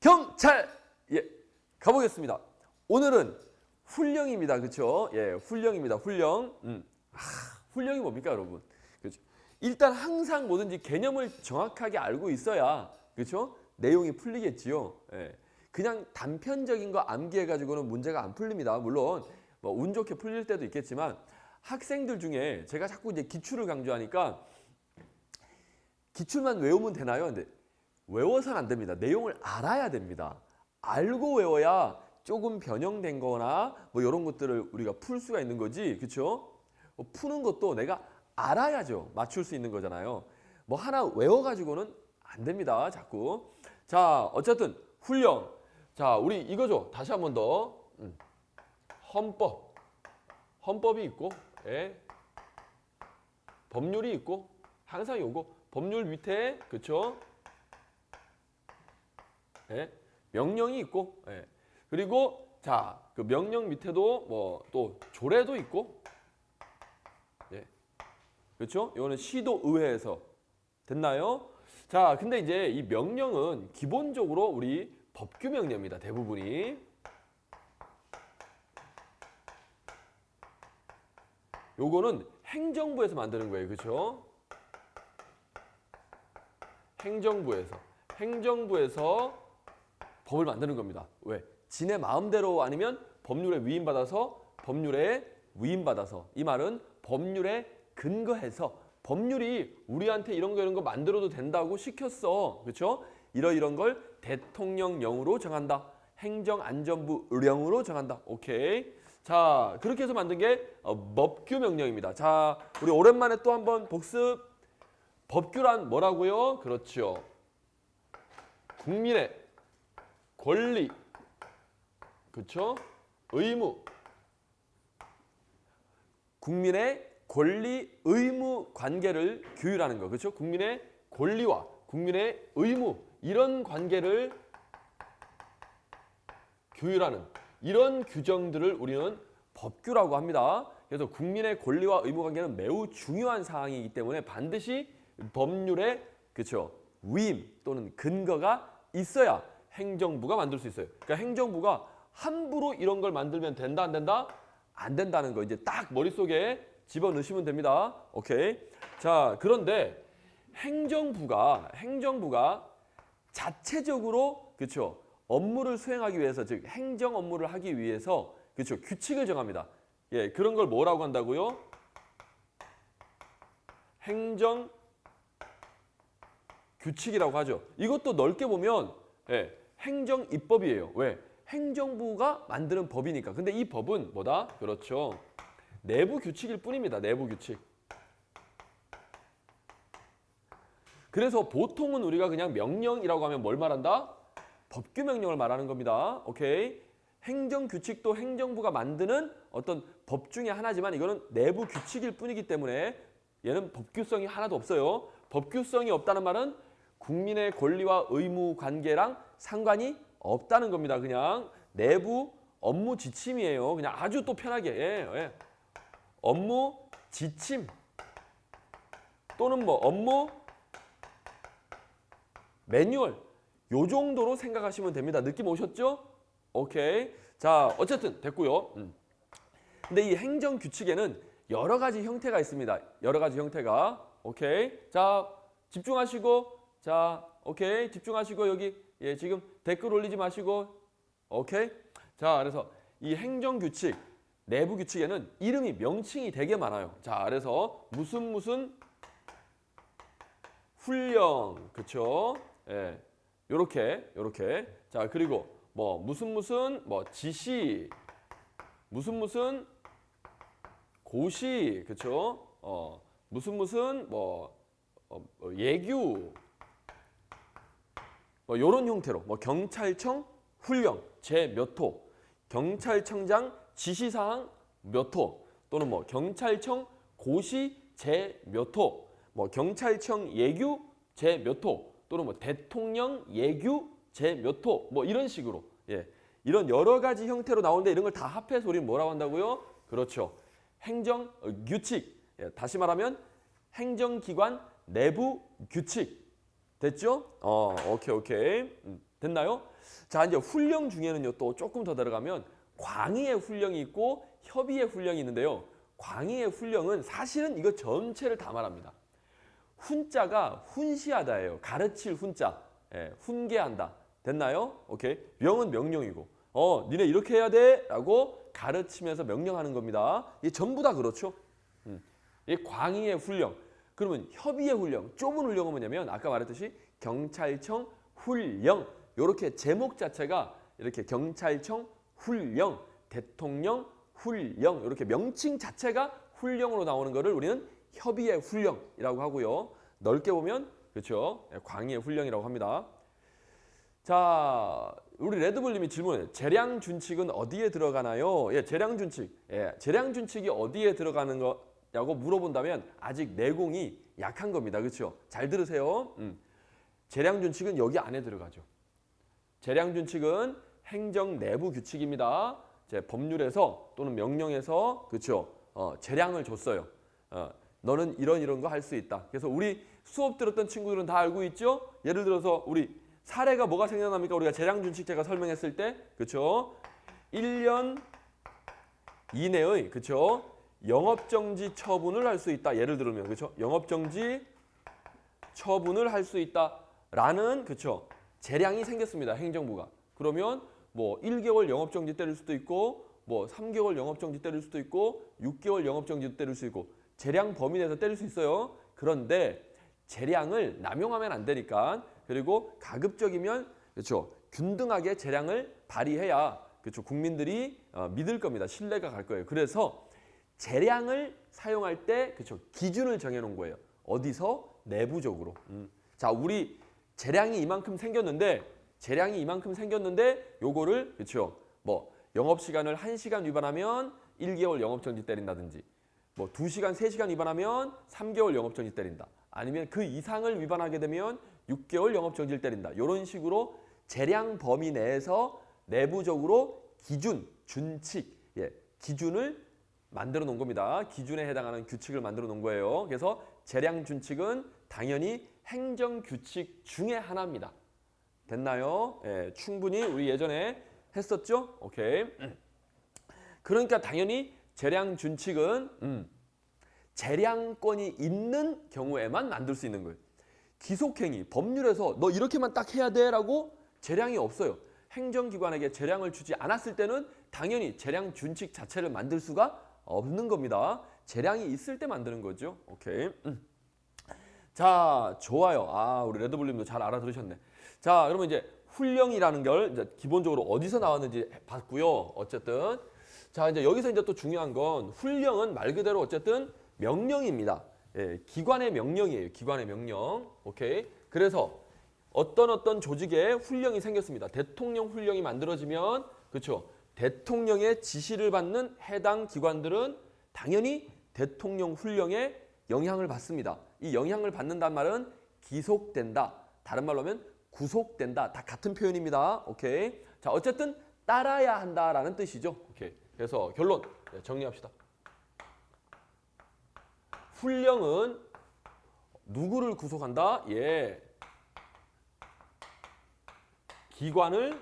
경찰! 예, 가보겠습니다. 오늘은 훈령입니다. 그렇죠? 예, 훈령입니다. 훈령. 훈령이 뭡니까, 여러분? 그렇죠? 일단 항상 뭐든지 개념을 정확하게 알고 있어야 그렇죠? 내용이 풀리겠지요. 예. 그냥 단편적인 거 암기해가지고는 문제가 안 풀립니다. 물론 뭐 운 좋게 풀릴 때도 있겠지만 학생들 중에 제가 자꾸 이제 기출을 강조하니까 기출만 외우면 되나요? 근데 외워서는 안 됩니다. 내용을 알아야 됩니다. 알고 외워야 조금 변형된 거나 뭐 이런 것들을 우리가 풀 수가 있는 거지. 그렇죠? 푸는 것도 내가 알아야죠. 맞출 수 있는 거잖아요. 뭐 하나 외워가지고는 안 됩니다. 자꾸. 자, 어쨌든 훈령. 자, 우리 이거죠. 다시 한 번 더. 헌법. 헌법이 있고, 예. 법률이 있고, 항상 요거. 법률 밑에, 그렇죠? 예. 명령이 있고, 예. 그리고 자, 그 명령 밑에도 뭐 또 조례도 있고, 예. 그렇죠? 이거는 시도 의회에서 됐나요? 자, 근데 이제 이 명령은 기본적으로 우리 법규 명령입니다. 대부분이. 요거는 행정부에서 만드는 거예요. 그렇죠? 행정부에서 법을 만드는 겁니다. 왜? 지네 마음대로 아니면 법률에 위임받아서 이 말은 법률에 근거해서 법률이 우리한테 이런 거 만들어도 된다고 시켰어. 그렇죠? 이런 걸 대통령령으로 정한다. 행정안전부령으로 정한다. 오케이. 자, 그렇게 해서 만든 게 법규 명령입니다. 자, 우리 오랜만에 또 한번 복습. 법규란 뭐라고요? 그렇죠. 국민의 권리, 그렇죠? 의무. 국민의 권리, 의무 관계를 규율하는 거. 그렇죠? 국민의 권리와 국민의 의무 이런 관계를 규율하는 이런 규정들을 우리는 법규라고 합니다. 그래서 국민의 권리와 의무 관계는 매우 중요한 사항이기 때문에 반드시 법률에 그렇죠? 위임 또는 근거가 있어야 행정부가 만들 수 있어요. 그러니까 행정부가 함부로 이런 걸 만들면 된다 안 된다? 안 된다는 거 이제 딱 머릿속에 집어넣으시면 됩니다. 오케이. 자, 그런데 행정부가 자체적으로 그렇죠? 업무를 수행하기 위해서 즉 행정 업무를 하기 위해서 그렇죠? 규칙을 정합니다. 예, 그런 걸 뭐라고 한다고요? 행정 규칙이라고 하죠. 이것도 넓게 보면 예, 행정 입법이에요. 왜? 행정부가 만드는 법이니까. 근데 이 법은 뭐다? 그렇죠. 내부 규칙일 뿐입니다. 내부 규칙. 그래서 보통은 우리가 그냥 명령이라고 하면 뭘 말한다? 법규 명령을 말하는 겁니다. 오케이. 행정 규칙도 행정부가 만드는 어떤 법 중에 하나지만 이거는 내부 규칙일 뿐이기 때문에 얘는 법규성이 하나도 없어요. 법규성이 없다는 말은 국민의 권리와 의무 관계랑 상관이 없다는 겁니다. 그냥 내부 업무 지침이에요. 그냥 아주 또 편하게. 예. 업무 지침 또는 뭐 업무 매뉴얼 요 정도로 생각하시면 됩니다. 느낌 오셨죠? 오케이. 자, 어쨌든 됐고요. 근데 이 행정 규칙에는 여러 가지 형태가 있습니다. 여러 가지 형태가. 오케이. 자, 집중하시고. 자, 오케이. 집중하시고 여기 예, 지금 댓글 올리지 마시고. 오케이. 자, 그래서 이 행정 규칙, 내부 규칙에는 이름이 명칭이 되게 많아요. 자, 그래서 무슨 훈령. 그렇죠? 예. 요렇게. 자, 그리고 뭐 무슨 뭐 지시, 무슨 고시, 그렇죠? 무슨 뭐 예규, 뭐 요런 형태로 뭐 경찰청 훈령 제 몇 호, 경찰청장 지시사항 몇 호, 또는 뭐 경찰청 고시 제 몇 호, 뭐 경찰청 예규 제 몇 호, 또는 뭐 대통령 예규 제 몇 호, 뭐 이런 식으로 예, 이런 여러 가지 형태로 나오는데 이런 걸 다 합해서 우리는 뭐라고 한다고요? 그렇죠. 행정 규칙. 예, 다시 말하면 행정기관 내부 규칙. 됐죠? 오케이, 오케이. 됐나요? 자, 이제 훈령 중에는요, 또 조금 더 들어가면 광의의 훈령이 있고 협의의 훈령이 있는데요. 광의의 훈령은 사실은 이거 전체를 다 말합니다. 훈자가 훈시하다예요. 가르칠 훈자. 예, 훈계한다. 됐나요? 오케이. 명은 명령이고. 니네 이렇게 해야 돼. 라고 가르치면서 명령하는 겁니다. 이게 전부 다 그렇죠. 이 광의의 훈령. 그러면 협의의 훈령, 좁은 훈령은 뭐냐면 아까 말했듯이 경찰청 훈령. 이렇게 제목 자체가 이렇게 경찰청 훈령, 대통령 훈령 이렇게 명칭 자체가 훈령으로 나오는 거를 우리는 협의의 훈령이라고 하고요. 넓게 보면 그렇죠. 광의의 훈령이라고 합니다. 자, 우리 레드불님이 질문해. 재량 준칙은 어디에 들어가나요? 예, 재량 준칙. 예, 재량 준칙이 어디에 들어가는 거냐고 물어본다면 아직 내공이 약한 겁니다. 그렇죠? 잘 들으세요. 재량 준칙은 여기 안에 들어가죠. 재량 준칙은 행정 내부 규칙입니다. 이제 법률에서 또는 명령에서 그렇죠. 재량을 줬어요. 너는 이런 거 할 수 있다. 그래서 우리 수업 들었던 친구들은 다 알고 있죠? 예를 들어서 우리 사례가 뭐가 생각납니까? 우리가 재량 준칙 제가 설명했을 때 그렇죠? 1년 이내의 그렇죠? 영업 정지 처분을 할 수 있다. 예를 들면 그렇죠? 영업 정지 처분을 할 수 있다라는 그렇죠? 재량이 생겼습니다. 행정부가. 그러면 뭐 1개월 영업 정지 때릴 수도 있고 뭐 3개월 영업 정지 때릴 수도 있고 6개월 영업 정지 때릴 수 있고 재량 범위 내에서 때릴 수 있어요. 그런데 재량을 남용하면 안 되니까 그리고 가급적이면 그렇죠. 균등하게 재량을 발휘해야 그렇죠. 국민들이 믿을 겁니다. 신뢰가 갈 거예요. 그래서 재량을 사용할 때 그렇죠. 기준을 정해 놓은 거예요. 어디서? 내부적으로. 자, 우리 재량이 이만큼 생겼는데 요거를 그렇죠. 뭐 영업 시간을 1시간 위반하면 1개월 영업 정지 때린다든지 뭐 2시간, 3시간 위반하면 3개월 영업 정지 때린다. 아니면 그 이상을 위반하게 되면 6개월 영업 정지를 때린다. 이런 식으로 재량 범위 내에서 내부적으로 기준, 준칙, 기준을 만들어 놓은 겁니다. 기준에 해당하는 규칙을 만들어 놓은 거예요. 그래서 재량 준칙은 당연히 행정 규칙 중에 하나입니다. 됐나요? 예, 충분히 우리 예전에 했었죠? 오케이. 그러니까 당연히 재량 준칙은 재량권이 있는 경우에만 만들 수 있는 거예요. 기속행위, 법률에서 너 이렇게만 딱 해야 돼라고 재량이 없어요. 행정기관에게 재량을 주지 않았을 때는 당연히 재량 준칙 자체를 만들 수가 없는 겁니다. 재량이 있을 때 만드는 거죠. 오케이. 자, 좋아요. 우리 레드불님도 잘 알아들으셨네. 자, 그러면 이제 훈령이라는 걸 이제 기본적으로 어디서 나왔는지 봤고요. 어쨌든 자, 이제 여기서 이제 또 중요한 건 훈령은 말 그대로 어쨌든 명령입니다. 예, 기관의 명령이에요. 기관의 명령. 오케이. 그래서 어떤 조직에 훈령이 생겼습니다. 대통령 훈령이 만들어지면 그렇죠. 대통령의 지시를 받는 해당 기관들은 당연히 대통령 훈령에 영향을 받습니다. 이 영향을 받는단 말은 기속된다. 다른 말로 하면 구속된다. 다 같은 표현입니다. 오케이. 자, 어쨌든 따라야 한다라는 뜻이죠. 오케이. 그래서 결론 정리합시다. 훈령은 누구를 구속한다? 예. 기관을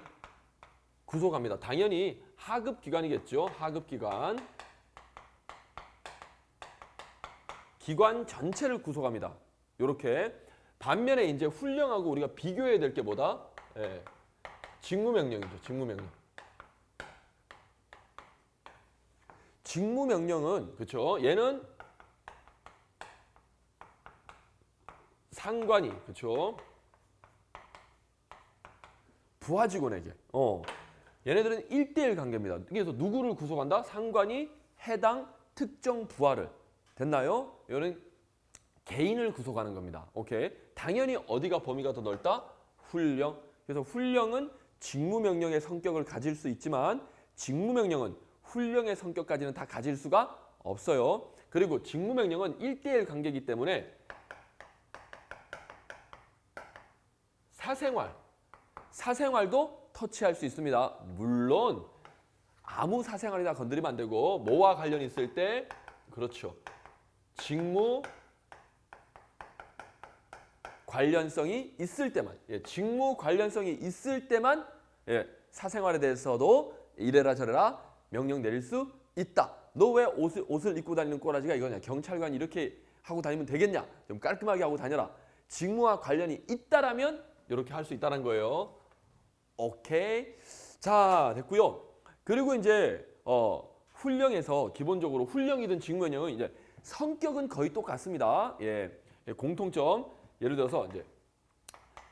구속합니다. 당연히 하급 기관이겠죠. 하급 기관. 기관 전체를 구속합니다. 이렇게. 반면에 이제 훈령하고 우리가 비교해야 될 게 뭐다? 예. 직무명령이죠. 직무명령. 직무명령은 그렇죠. 얘는 상관이 그렇죠. 부하 직원에게 얘네들은 1대1 관계입니다. 그래서 누구를 구속한다? 상관이 해당 특정 부하를. 됐나요? 이거는 개인을 구속하는 겁니다. 오케이. 당연히 어디가 범위가 더 넓다? 훈령. 그래서 훈령은 직무명령의 성격을 가질 수 있지만 직무명령은 훈령의 성격까지는 다 가질 수가 없어요. 그리고 직무명령은 1대1 관계이기 때문에 사생활도 터치할 수 있습니다. 물론 아무 사생활이나 건드리면 안 되고 뭐와 관련이 있을 때 그렇죠. 직무 관련성이 있을 때만, 직무 관련성이 있을 때만 사생활에 대해서도 이래라 저래라 명령 내릴 수 있다. 너 왜 옷을 입고 다니는 꼬라지가 이거냐? 경찰관이 이렇게 하고 다니면 되겠냐? 좀 깔끔하게 하고 다녀라. 직무와 관련이 있다라면 이렇게 할 수 있다는 거예요. 오케이. 자, 됐고요. 그리고 이제 훈령에서 기본적으로 훈령이든 직무명령은 이제 성격은 거의 똑같습니다. 공통점. 예를 들어서 이제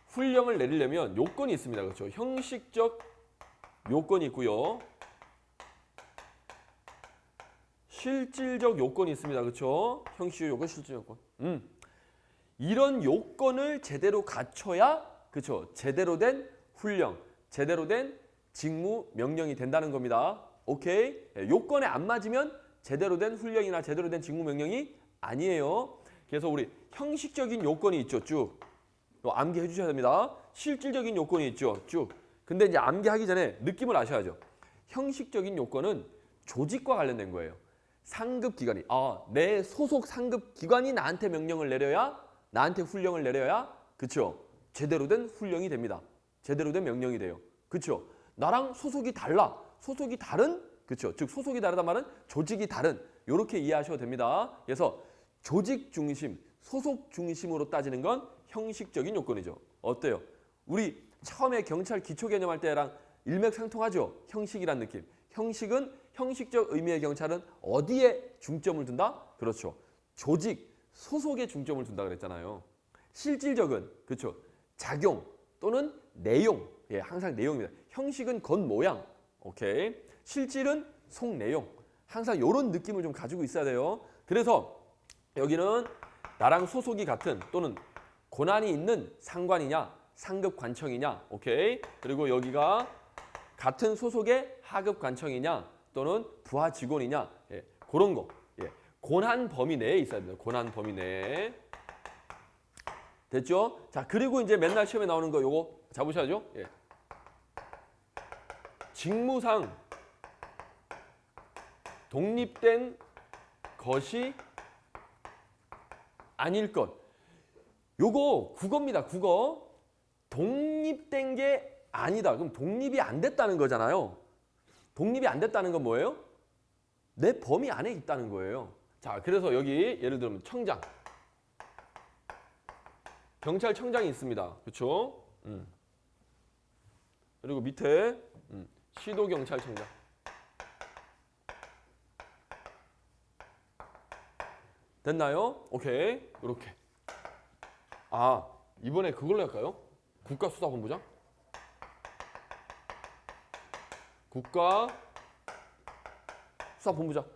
훈령을 내리려면 요건이 있습니다. 그렇죠? 형식적 요건이 있고요. 실질적 요건이 있습니다. 그렇죠? 형식적 요건, 실질적 요건. 이런 요건을 제대로 갖춰야 그렇죠? 제대로 된 훈령, 제대로 된 직무 명령이 된다는 겁니다. 오케이? 요건에 안 맞으면 제대로 된 훈령이나 제대로 된 직무 명령이 아니에요. 그래서 우리 형식적인 요건이 있죠. 쭉. 암기해 주셔야 됩니다. 실질적인 요건이 있죠. 쭉. 근데 이제 암기하기 전에 느낌을 아셔야죠. 형식적인 요건은 조직과 관련된 거예요. 상급 기관이 내 소속 상급 기관이 나한테 명령을 내려야 나한테 훈령을 내려야 그쵸? 제대로 된 훈령이 됩니다. 제대로 된 명령이 돼요. 그쵸? 나랑 소속이 달라. 소속이 다른 그쵸? 즉 소속이 다르단 말은 조직이 다른 이렇게 이해하셔도 됩니다. 그래서 조직 중심, 소속 중심으로 따지는 건 형식적인 요건이죠. 어때요? 우리 처음에 경찰 기초 개념할 때랑 일맥상통하죠. 형식이란 느낌. 형식은 형식적 의미의 경찰은 어디에 중점을 둔다? 그렇죠. 조직, 소속에 중점을 둔다 그랬잖아요. 실질적은 그렇죠. 작용 또는 내용. 항상 내용입니다. 형식은 겉모양. 오케이. 실질은 속내용. 항상 이런 느낌을 좀 가지고 있어야 돼요. 그래서 여기는 나랑 소속이 같은 또는 권한이 있는 상관이냐, 상급 관청이냐. 오케이. 그리고 여기가 같은 소속의 하급 관청이냐 또는 부하 직원이냐. 그런 거. 권한 범위 내에 있어야 됩니다. 권한 범위 내에. 됐죠? 자, 그리고 이제 맨날 시험에 나오는 거 요거 잡으셔야죠. 직무상 독립된 것이 아닐 것. 요거 국어입니다. 국어. 독립된 게 아니다. 그럼 독립이 안 됐다는 거잖아요. 독립이 안 됐다는 건 뭐예요? 내 범위 안에 있다는 거예요. 자, 그래서 여기 예를 들면 청장. 경찰청장이 있습니다. 그렇죠? 그리고 밑에 시도경찰청장. 됐나요? 오케이. 이렇게. 이번에 그걸로 할까요? 국가수사본부장? 국가수사본부장.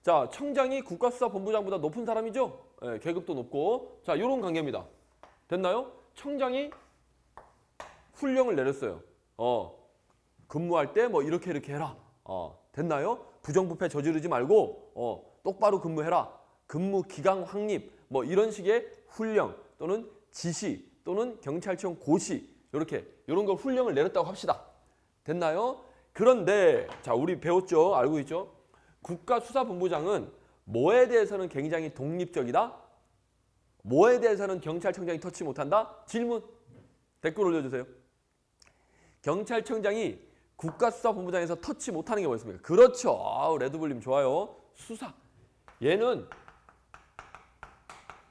자, 청장이 국가수사본부장보다 높은 사람이죠? 계급도 높고. 자, 이런 관계입니다. 됐나요? 청장이 훈령을 내렸어요. 근무할 때 뭐 이렇게 해라. 됐나요? 부정부패 저지르지 말고 똑바로 근무해라. 근무 기강 확립 뭐 이런 식의 훈령 또는 지시 또는 경찰청 고시 이런 걸 훈령을 내렸다고 합시다. 됐나요? 그런데 자, 우리 배웠죠? 알고 있죠? 국가수사본부장은 뭐에 대해서는 굉장히 독립적이다? 뭐에 대해서는 경찰청장이 터치 못한다? 질문 댓글 올려주세요. 경찰청장이 국가수사본부장에서 터치 못하는 게 뭐였습니까? 그렇죠. 레드불님 좋아요. 수사. 얘는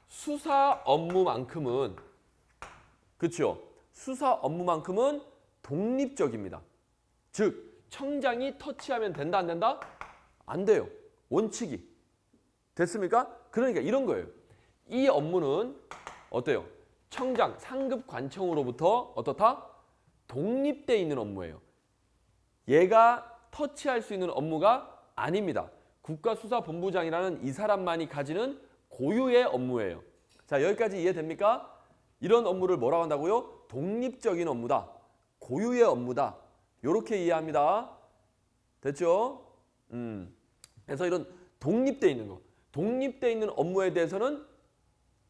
수사 업무만큼은 그렇죠. 수사 업무만큼은 독립적입니다. 즉 청장이 터치하면 된다 안 된다? 안 돼요. 원칙이. 됐습니까? 그러니까 이런 거예요. 이 업무는 어때요? 청장, 상급 관청으로부터 어떻다? 독립돼 있는 업무예요. 얘가 터치할 수 있는 업무가 아닙니다. 국가수사본부장이라는 이 사람만이 가지는 고유의 업무예요. 자, 여기까지 이해됩니까? 이런 업무를 뭐라고 한다고요? 독립적인 업무다. 고유의 업무다. 이렇게 이해합니다. 됐죠? 그래서 이런 독립돼 있는 거. 독립돼 있는 업무에 대해서는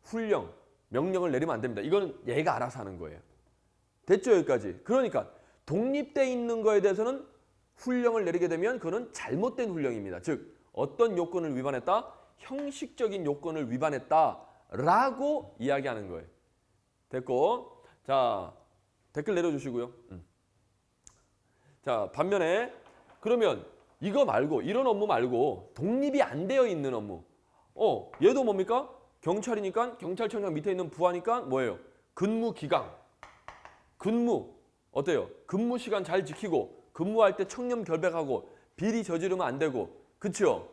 훈령, 명령을 내리면 안 됩니다. 이거는 얘가 알아서 하는 거예요. 됐죠? 여기까지. 그러니까 독립돼 있는 거에 대해서는 훈령을 내리게 되면 그거는 잘못된 훈령입니다. 즉 어떤 요건을 위반했다? 형식적인 요건을 위반했다라고 이야기하는 거예요. 됐고. 자, 댓글 내려주시고요. 자, 반면에 그러면 이거 말고 이런 업무 말고 독립이 안 되어 있는 업무. 얘도 뭡니까? 경찰이니까 경찰청장 밑에 있는 부하니까 뭐예요? 근무 기강. 근무 어때요? 근무 시간 잘 지키고 근무할 때 청렴 결백하고 비리 저지르면 안 되고 그렇죠?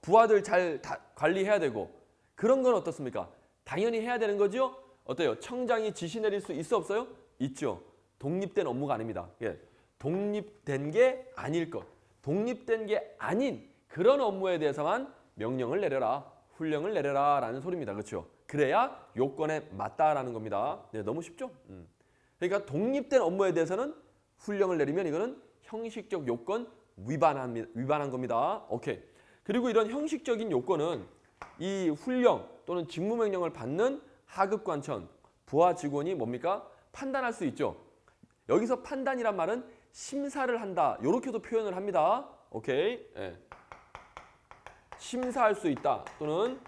부하들 잘 관리해야 되고 그런 건 어떻습니까? 당연히 해야 되는 거죠? 어때요? 청장이 지시 내릴 수 있어 없어요? 있죠. 독립된 업무가 아닙니다. 예. 독립된 게 아닐 것. 독립된 게 아닌 그런 업무에 대해서만 명령을 내려라. 훈령을 내려라 라는 소리입니다. 그렇죠? 그래야 요건에 맞다라는 겁니다. 네, 너무 쉽죠? 그러니까 독립된 업무에 대해서는 훈령을 내리면 이거는 형식적 요건 위반한 겁니다. 오케이. 그리고 이런 형식적인 요건은 이 훈령 또는 직무명령을 받는 하급관청, 부하 직원이 뭡니까? 판단할 수 있죠. 여기서 판단이란 말은 심사를 한다. 이렇게도 표현을 합니다. 오케이. 예. 심사할 수 있다 또는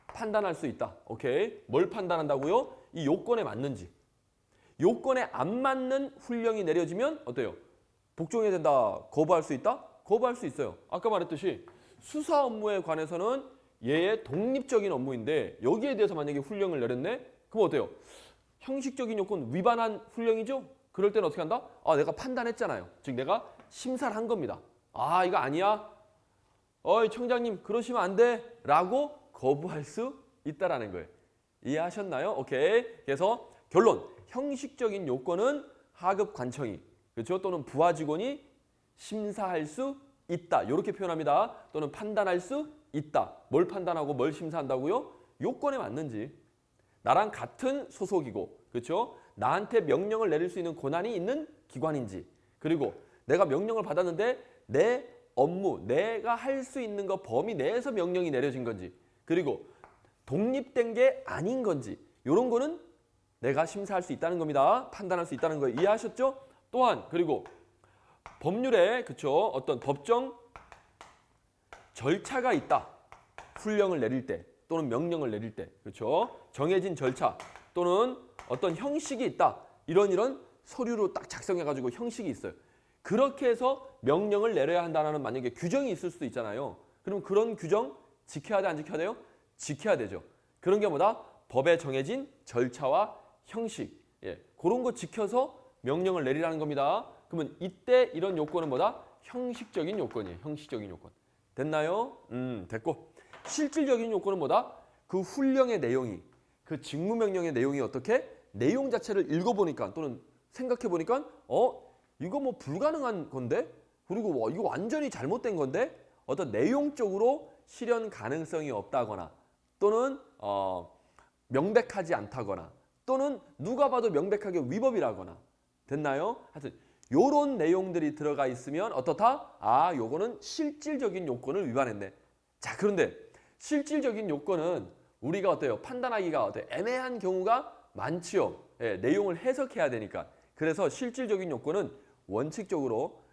판단할 수 있다. 오케이. 뭘 판단한다고요? 이 요건에 맞는지. 요건에 안 맞는 훈령이 내려지면 어때요? 복종해야 된다. 거부할 수 있다? 거부할 수 있어요. 아까 말했듯이 수사 업무에 관해서는 얘의 독립적인 업무인데 여기에 대해서 만약에 훈령을 내렸네? 그럼 어때요? 형식적인 요건 위반한 훈령이죠? 그럴 때는 어떻게 한다? 내가 판단했잖아요. 즉 내가 심사를 한 겁니다. 이거 아니야? 청장님 그러시면 안 돼. 라고 거부할 수 있다라는 거예요. 이해하셨나요? 오케이. 그래서 결론. 형식적인 요건은 하급 관청이 그렇죠? 또는 부하 직원이 심사할 수 있다. 이렇게 표현합니다. 또는 판단할 수 있다. 뭘 판단하고 뭘 심사한다고요? 요건에 맞는지. 나랑 같은 소속이고 그렇죠? 나한테 명령을 내릴 수 있는 권한이 있는 기관인지. 그리고 내가 명령을 받았는데 내 업무, 내가 할 수 있는 거 범위 내에서 명령이 내려진 건지. 그리고 독립된 게 아닌 건지. 이런 거는 내가 심사할 수 있다는 겁니다. 판단할 수 있다는 거 이해하셨죠? 또한 그리고 법률에 그쵸 어떤 법정 절차가 있다. 훈령을 내릴 때 또는 명령을 내릴 때 그쵸 정해진 절차 또는 어떤 형식이 있다. 이런 서류로 딱 작성해가지고 형식이 있어요. 그렇게 해서 명령을 내려야 한다는 만약에 규정이 있을 수도 있잖아요. 그럼 그런 규정 지켜야 돼, 안 지켜야 돼요? 지켜야 되죠. 그런 게 뭐다? 법에 정해진 절차와 형식. 예, 그런 거 지켜서 명령을 내리라는 겁니다. 그러면 이때 이런 요건은 뭐다? 형식적인 요건이에요. 형식적인 요건. 됐나요? 됐고. 실질적인 요건은 뭐다? 그 훈령의 내용이, 그 직무명령의 내용이 어떻게? 내용 자체를 읽어보니까 또는 생각해보니까 이거 뭐 불가능한 건데? 그리고 이거 완전히 잘못된 건데? 어떤 내용적으로 실현 가능성이 없다거나 또는 명백하지 않다거나 또는 누가 봐도 명백하게 위법이라거나 됐나요? 하여튼 요런 내용들이 들어가 있으면 어떻다? 요거는 실질적인 요건을 위반했네. 자, 그런데 실질적인 요건은 우리가 어때요? 판단하기가 어때요? 애매한 경우가 많지요. 예, 내용을 해석해야 되니까. 그래서 실질적인 요건은 원칙적으로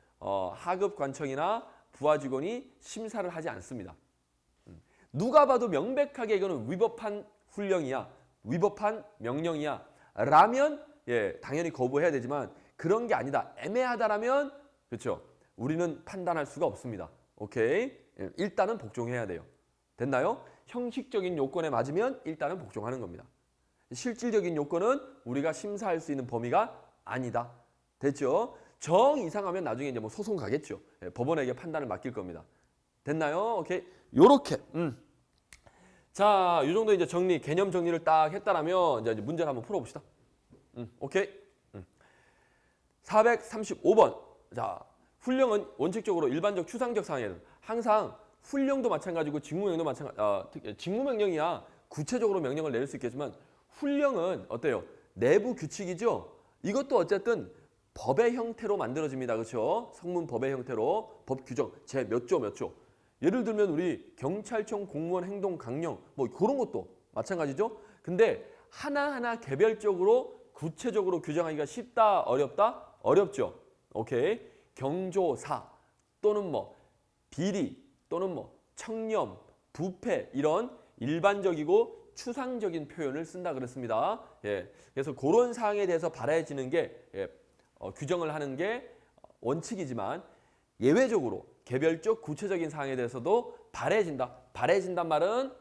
하급 관청이나 부하 직원이 심사를 하지 않습니다. 누가 봐도 명백하게 이거는 위법한 훈령이야, 위법한 명령이야 라면 당연히 거부해야 되지만 그런 게 아니다, 애매하다라면 그렇죠. 우리는 판단할 수가 없습니다. 오케이, 일단은 복종해야 돼요. 됐나요? 형식적인 요건에 맞으면 일단은 복종하는 겁니다. 실질적인 요건은 우리가 심사할 수 있는 범위가 아니다. 됐죠? 정 이상하면 나중에 이제 뭐 소송 가겠죠. 법원에게 판단을 맡길 겁니다. 됐나요? 오케이. 요렇게. 자, 이 정도 이제 정리, 개념 정리를 딱 했다라면 이제 문제를 한번 풀어봅시다. 오케이. 435번. 자, 훈령은 원칙적으로 일반적 추상적 상황에는 항상 훈령도 마찬가지고 직무명령도 마찬가지. 직무명령이야 구체적으로 명령을 내릴 수 있겠지만 훈령은 어때요? 내부 규칙이죠. 이것도 어쨌든 법의 형태로 만들어집니다. 그렇죠? 성문 법의 형태로 법 규정 제 몇 조 몇 조. 예를 들면 우리 경찰청 공무원 행동 강령 뭐 그런 것도 마찬가지죠. 근데 하나하나 개별적으로 구체적으로 규정하기가 쉽다, 어렵다? 어렵죠. 오케이. 경조사 또는 뭐 비리 또는 뭐 청렴, 부패 이런 일반적이고 추상적인 표현을 쓴다 그랬습니다. 예, 그래서 그런 사항에 대해서 바라지는 게 규정을 하는 게 원칙이지만 예외적으로 개별적 구체적인 사항에 대해서도 바래진다. 바래진단 말은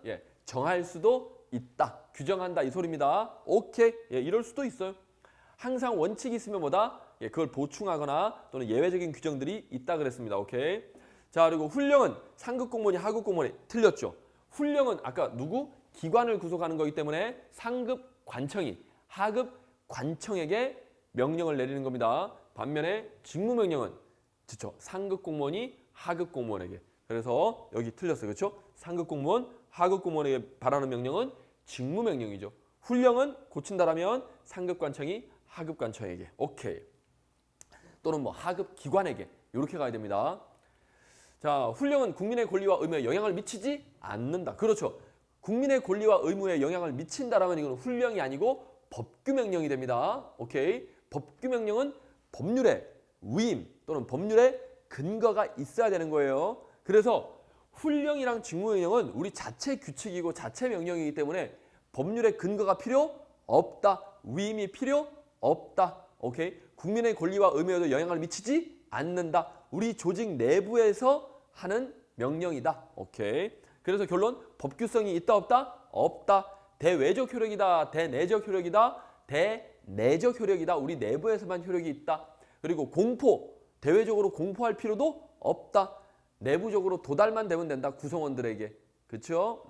정할 수도 있다. 규정한다 이 소리입니다. 오케이. 이럴 수도 있어요. 항상 원칙이 있으면 뭐다? 그걸 보충하거나 또는 예외적인 규정들이 있다 그랬습니다. 오케이. 자, 그리고 훈령은 상급 공무원이 하급 공무원이 틀렸죠. 훈령은 아까 누구? 기관을 구속하는 거기 때문에 상급 관청이 하급 관청에게 명령을 내리는 겁니다. 반면에 직무명령은 그렇죠. 상급 공무원이 하급 공무원에게. 그래서 여기 틀렸어요. 그렇죠? 상급 공무원, 하급 공무원에게 바라는 명령은 직무명령이죠. 훈령은 고친다라면 상급 관청이 하급 관청에게. 오케이. 또는 뭐 하급 기관에게. 이렇게 가야 됩니다. 자, 훈령은 국민의 권리와 의무에 영향을 미치지 않는다. 그렇죠. 국민의 권리와 의무에 영향을 미친다라면 이건 훈령이 아니고 법규명령이 됩니다. 오케이. 법규명령은 법률의 위임 또는 법률의 근거가 있어야 되는 거예요. 그래서 훈령이랑 직무명령은 우리 자체 규칙이고 자체 명령이기 때문에 법률의 근거가 필요 없다. 위임이 필요 없다. 오케이. 국민의 권리와 의무에도 영향을 미치지 않는다. 우리 조직 내부에서 하는 명령이다. 오케이. 그래서 결론 법규성이 있다 없다? 없다. 대외적 효력이다. 대내적 효력이다. 대내적 효력이다. 우리 내부에서만 효력이 있다. 그리고 공포. 대외적으로 공포할 필요도 없다. 내부적으로 도달만 되면 된다. 구성원들에게. 그렇죠?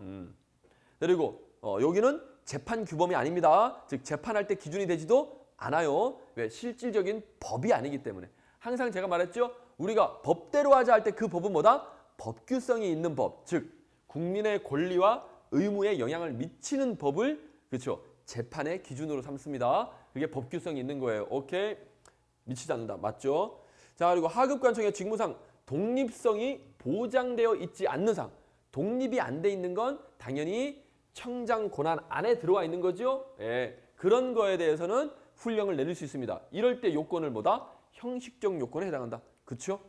그리고 여기는 재판 규범이 아닙니다. 즉 재판할 때 기준이 되지도 않아요. 왜? 실질적인 법이 아니기 때문에. 항상 제가 말했죠. 우리가 법대로 하자 할 때 그 법은 뭐다? 법규성이 있는 법. 즉 국민의 권리와 의무에 영향을 미치는 법을 그렇죠. 재판의 기준으로 삼습니다. 그게 법규성이 있는 거예요. 오케이. 미치지 않는다. 맞죠? 자, 그리고 하급관청의 직무상 독립성이 보장되어 있지 않는 상. 독립이 안 돼 있는 건 당연히 청장 권한 안에 들어와 있는 거죠. 예, 그런 거에 대해서는 훈령을 내릴 수 있습니다. 이럴 때 요건을 뭐다? 형식적 요건에 해당한다. 그렇죠?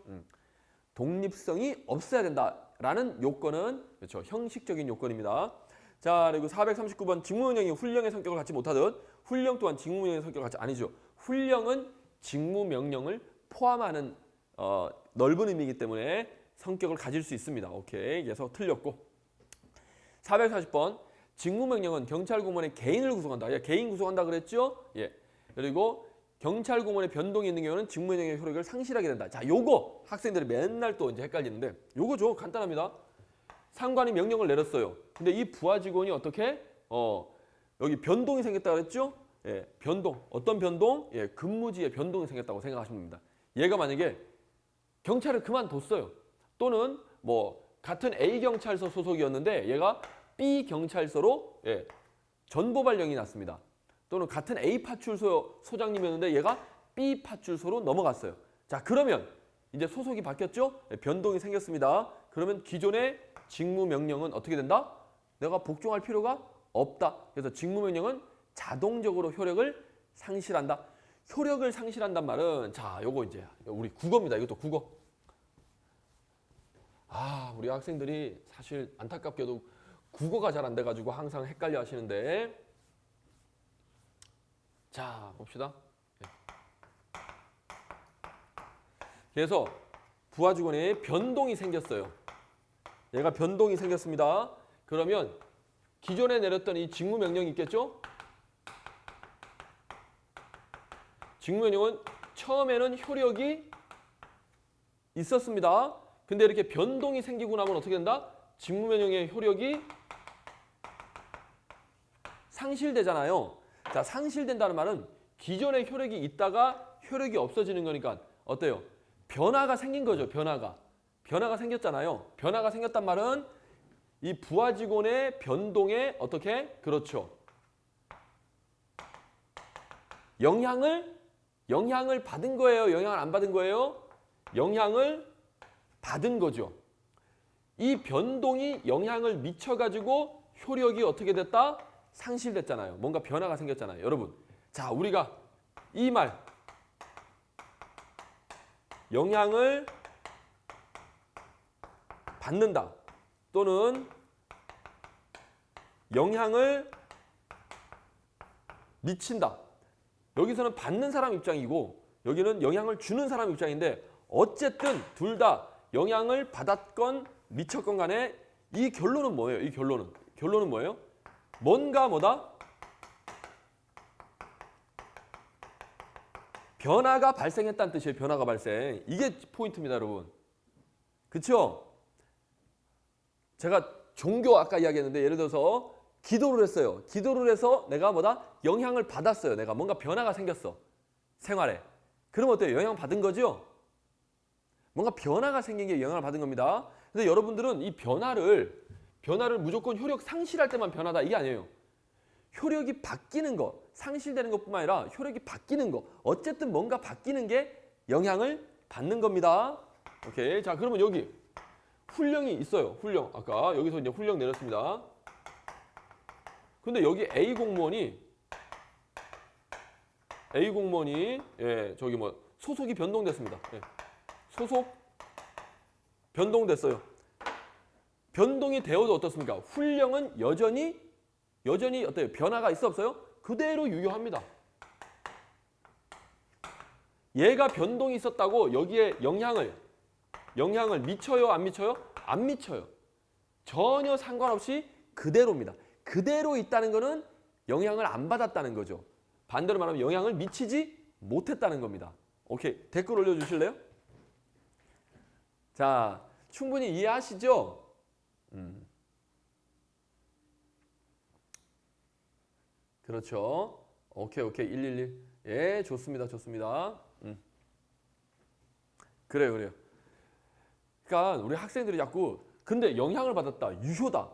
독립성이 없어야 된다라는 요건은 그렇죠. 형식적인 요건입니다. 자, 그리고 439번 직무명령이 훈령의 성격을 갖지 못하듯 훈령 또한 직무명령의 성격을 갖지 아니죠. 훈령은 직무명령을 포함하는 넓은 의미이기 때문에 성격을 가질 수 있습니다. 오케이. 그래서 틀렸고. 440번 직무명령은 경찰 공무원의 개인을 구속한다. 개인 구속한다 그랬죠? 예. 그리고 경찰 공무원의 변동이 있는 경우는 직무명령의 효력을 상실하게 된다. 자, 요거 학생들이 맨날 또 이제 헷갈리는데 요거죠. 간단합니다. 상관이 명령을 내렸어요. 근데 이 부하 직원이 어떻게? 여기 변동이 생겼다 그랬죠? 예, 변동. 어떤 변동? 예, 근무지에 변동이 생겼다고 생각하시면 됩니다. 얘가 만약에 경찰을 그만뒀어요. 또는 뭐 같은 A 경찰서 소속이었는데 얘가 B 경찰서로 전보발령이 났습니다. 또는 같은 A 파출소 소장님이었는데 얘가 B 파출소로 넘어갔어요. 자, 그러면 이제 소속이 바뀌었죠? 변동이 생겼습니다. 그러면 기존의 직무명령은 어떻게 된다? 내가 복종할 필요가 없다. 그래서 직무명령은 자동적으로 효력을 상실한다. 효력을 상실한단 말은 자, 요거 이제 우리 국어입니다. 이것도 국어. 우리 학생들이 사실 안타깝게도 국어가 잘 안 돼가지고 항상 헷갈려 하시는데 자, 봅시다. 그래서 부하 직원에 변동이 생겼어요. 얘가 변동이 생겼습니다. 그러면 기존에 내렸던 이 직무명령이 있겠죠? 직무명령은 처음에는 효력이 있었습니다. 근데 이렇게 변동이 생기고 나면 어떻게 된다? 직무명령의 효력이 상실되잖아요. 자, 상실된다는 말은 기존의 효력이 있다가 효력이 없어지는 거니까 어때요? 변화가 생긴 거죠. 변화가 생겼잖아요. 변화가 생겼단 말은 이 부하 직원의 변동에 어떻게? 그렇죠. 영향을 받은 거예요? 영향을 안 받은 거예요? 영향을 받은 거죠. 이 변동이 영향을 미쳐가지고 효력이 어떻게 됐다? 상실됐잖아요. 뭔가 변화가 생겼잖아요. 여러분. 자, 우리가 이 말 영향을 받는다 또는 영향을 미친다. 여기서는 받는 사람 입장이고 여기는 영향을 주는 사람 입장인데 어쨌든 둘 다 영향을 받았건 미쳤건 간에 이 결론은 뭐예요? 이 결론은 뭐예요? 뭔가 뭐다? 변화가 발생했다는 뜻이에요. 변화가 발생. 이게 포인트입니다, 여러분. 그쵸? 제가 종교 아까 이야기했는데 예를 들어서 기도를 했어요. 기도를 해서 내가 뭐다? 영향을 받았어요. 내가 뭔가 변화가 생겼어. 생활에. 그럼 어때요? 영향 받은 거죠? 뭔가 변화가 생긴 게 영향을 받은 겁니다. 근데 여러분들은 이 변화를 무조건 효력 상실할 때만 변하다 이게 아니에요. 효력이 바뀌는 거, 상실되는 것뿐만 아니라 효력이 바뀌는 거, 어쨌든 뭔가 바뀌는 게 영향을 받는 겁니다. 오케이. 자, 그러면 여기 훈령이 있어요. 훈령. 아까 여기서 이제 훈령 내렸습니다. 근데 여기 A 공무원이 예, 저기 뭐 소속이 변동됐습니다. 예. 소속 변동됐어요. 변동이 되어도 어떻습니까? 훈령은 여전히 어때요? 변화가 있어 없어요? 그대로 유효합니다. 얘가 변동이 있었다고 여기에 영향을 미쳐요? 안 미쳐요? 안 미쳐요. 전혀 상관없이 그대로입니다. 그대로 있다는 거는 영향을 안 받았다는 거죠. 반대로 말하면 영향을 미치지 못했다는 겁니다. 오케이. 댓글 올려주실래요? 자, 충분히 이해하시죠? 그렇죠. 오케이. 111. 예, 좋습니다. 그래요. 그러니까 우리 학생들이 자꾸 근데 영향을 받았다. 유효다.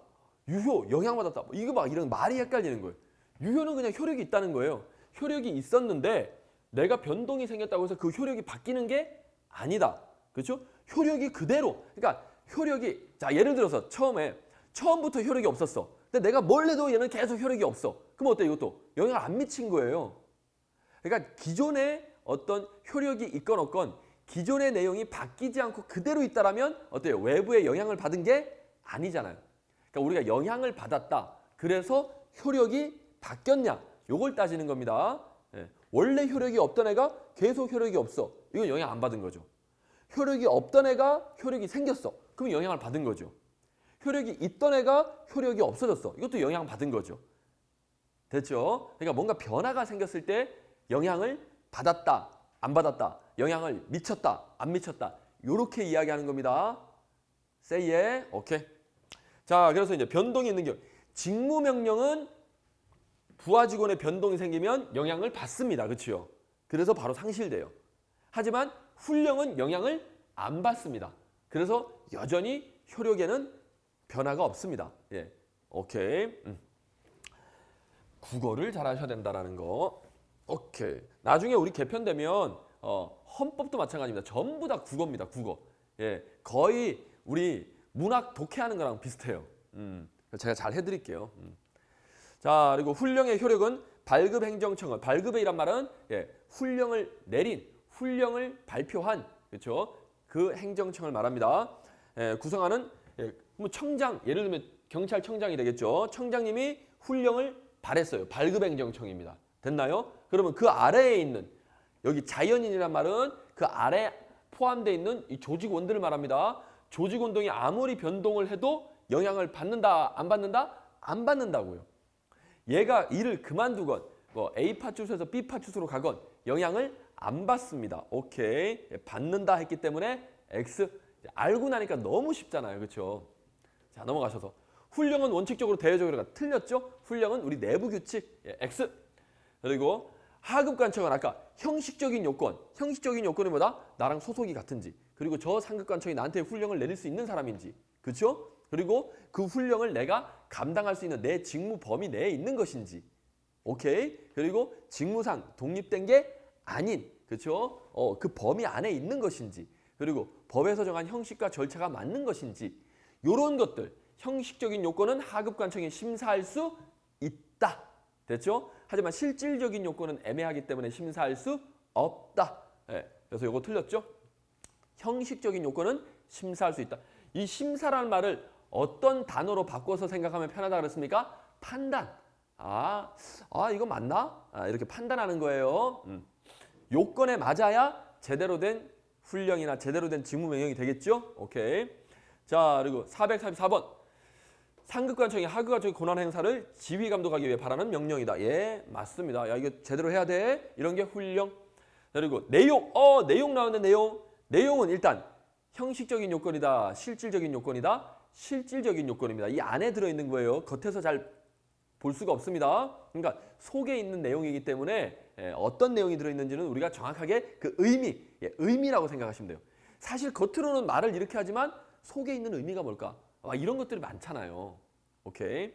영향받았다. 이거 막 이런 말이 헷갈리는 거예요. 유효는 그냥 효력이 있다는 거예요. 효력이 있었는데 내가 변동이 생겼다고 해서 그 효력이 바뀌는 게 아니다. 그렇죠? 효력이 그대로. 그러니까 효력이 자 예를 들어서 처음부터 효력이 없었어. 근데 내가 뭘 해도 얘는 계속 효력이 없어. 그럼 어때 이것도? 영향을 안 미친 거예요. 그러니까 기존에 어떤 효력이 있건 없건 기존의 내용이 바뀌지 않고 그대로 있다라면 어때요? 외부의 영향을 받은 게 아니잖아요. 그러니까 우리가 영향을 받았다. 그래서 효력이 바뀌었냐? 요걸 따지는 겁니다. 예. 원래 효력이 없던 애가 계속 효력이 없어. 이건 영향 안 받은 거죠. 효력이 없던 애가 효력이 생겼어. 그럼 영향을 받은 거죠. 효력이 있던 애가 효력이 없어졌어. 이것도 영향 받은 거죠. 됐죠? 그러니까 뭔가 변화가 생겼을 때 영향을 받았다, 안 받았다, 영향을 미쳤다, 안 미쳤다. 요렇게 이야기하는 겁니다. say yeah. 오케이. 자, 그래서 이제 변동이 있는 경우 직무명령은 부하 직원의 변동이 생기면 영향을 받습니다. 그렇죠? 그래서 바로 상실돼요. 하지만 훈령은 영향을 안 받습니다. 그래서 여전히 효력에는 변화가 없습니다. 예. 오케이. 국어를 잘하셔야 된다라는 거. 오케이. 나중에 우리 개편되면 헌법도 마찬가지입니다. 전부 다 국어입니다. 국어. 예. 거의 우리 문학 독해하는 거랑 비슷해요. 제가 잘 해드릴게요. 자, 그리고 훈령의 효력은 발급행정청은 발급의 이란 말은 훈령을 내린, 훈령을 발표한 그렇죠? 그 행정청을 말합니다. 구성하는 뭐 청장, 예를 들면 경찰청장이 되겠죠. 청장님이 훈령을 발했어요. 발급행정청입니다. 됐나요? 그러면 그 아래에 있는 여기 자연인이란 말은 그 아래 포함되어 있는 이 조직원들을 말합니다. 조직운동이 아무리 변동을 해도 영향을 받는다, 안 받는다? 안 받는다고요. 얘가 일을 그만두건 뭐 A 파출소에서 B 파출소로 가건 영향을 안 받습니다. 오케이. 받는다 했기 때문에 X. 알고 나니까 너무 쉽잖아요. 그렇죠? 자, 넘어가셔서 훈령은 원칙적으로 대외적으로 틀렸죠? 훈령은 우리 내부 규칙 X. 그리고 하급관청은 아까 형식적인 요건이 뭐다? 나랑 소속이 같은지 그리고 저 상급관청이 나한테 훈령을 내릴 수 있는 사람인지 그렇죠? 그리고 그 훈령을 내가 감당할 수 있는 내 직무 범위 내에 있는 것인지 오케이? 그리고 직무상 독립된 게 아닌 그렇죠? 그 범위 안에 있는 것인지 그리고 법에서 정한 형식과 절차가 맞는 것인지 이런 것들 형식적인 요건은 하급관청이 심사할 수 있다. 됐죠? 하지만 실질적인 요건은 애매하기 때문에 심사할 수 없다. 그래서 이거 틀렸죠? 형식적인 요건은 심사할 수 있다. 이 심사라는 말을 어떤 단어로 바꿔서 생각하면 편하다 그랬습니까? 판단. 이거 맞나? 이렇게 판단하는 거예요. 요건에 맞아야 제대로 된 훈령이나 제대로 된 직무명령이 되겠죠? 오케이. 자, 그리고 444번. 상급관청이 하급관청의 권한 행사를 지휘 감독하기 위해 발하는 명령이다. 예, 맞습니다. 야, 이거 제대로 해야 돼. 이런 게 훈령. 그리고 내용. 내용 나오는 내용. 내용은 일단 형식적인 요건이다. 실질적인 요건이다. 실질적인 요건입니다. 이 안에 들어있는 거예요. 겉에서 잘 볼 수가 없습니다. 그러니까 속에 있는 내용이기 때문에 어떤 내용이 들어있는지는 우리가 정확하게 그 의미, 의미라고 생각하시면 돼요. 사실 겉으로는 말을 이렇게 하지만 속에 있는 의미가 뭘까? 이런 것들이 많잖아요. 오케이.